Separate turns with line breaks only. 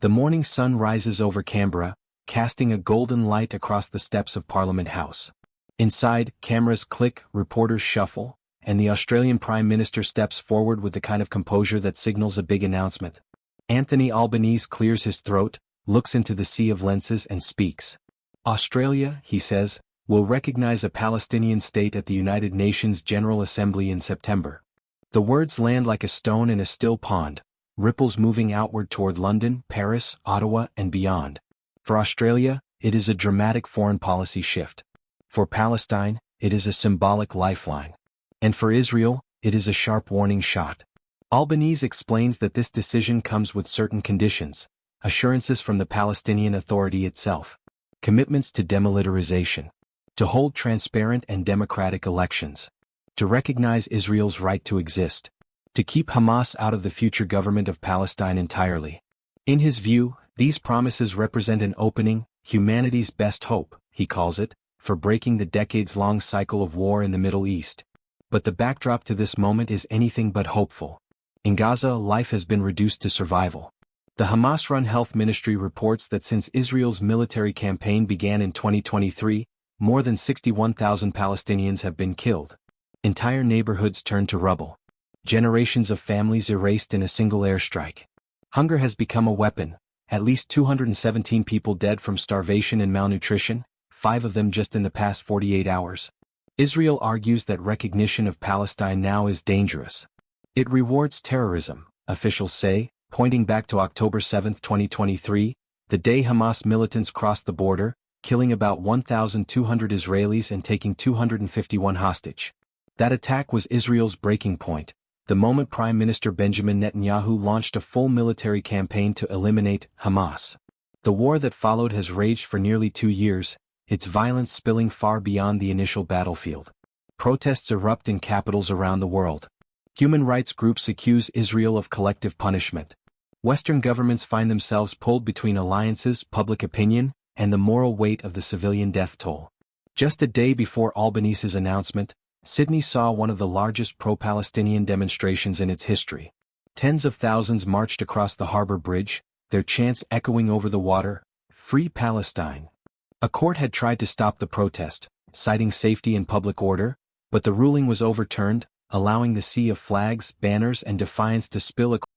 The morning sun rises over Canberra, casting a golden light across the steps of Parliament House. Inside, cameras click, reporters shuffle, and the Australian Prime Minister steps forward with the kind of composure that signals a big announcement. Anthony Albanese clears his throat, looks into the sea of lenses and speaks. Australia, he says, will recognize a Palestinian state at the United Nations General Assembly in September. The words land like a stone in a still pond, ripples moving outward toward London, Paris, Ottawa, and beyond. For Australia, it is a dramatic foreign policy shift. For Palestine, it is a symbolic lifeline. And for Israel, it is a sharp warning shot. Albanese explains that this decision comes with certain conditions: assurances from the Palestinian Authority itself, commitments to demilitarization, to hold transparent and democratic elections, to recognize Israel's right to exist, to keep Hamas out of the future government of Palestine entirely. In his view, these promises represent an opening, humanity's best hope, he calls it, for breaking the decades-long cycle of war in the Middle East. But the backdrop to this moment is anything but hopeful. In Gaza, life has been reduced to survival. The Hamas-run health ministry reports that since Israel's military campaign began in 2023, more than 61,000 Palestinians have been killed. Entire neighborhoods turned to rubble. Generations of families erased in a single airstrike. Hunger has become a weapon, at least 217 people dead from starvation and malnutrition, 5 of them just in the past 48 hours. Israel argues that recognition of Palestine now is dangerous. It rewards terrorism, officials say, pointing back to October 7, 2023, the day Hamas militants crossed the border, killing about 1,200 Israelis and taking 251 hostage. That attack was Israel's breaking point, the moment Prime Minister Benjamin Netanyahu launched a full military campaign to eliminate Hamas. The war that followed has raged for nearly 2 years, its violence spilling far beyond the initial battlefield. Protests erupt in capitals around the world. Human rights groups accuse Israel of collective punishment. Western governments find themselves pulled between alliances, public opinion, and the moral weight of the civilian death toll. Just a day before Albanese's announcement, Sydney saw one of the largest pro-Palestinian demonstrations in its history. Tens of thousands marched across the Harbour Bridge, their chants echoing over the water, "Free Palestine." A court had tried to stop the protest, citing safety and public order, but the ruling was overturned, allowing the sea of flags, banners, and defiance to spill across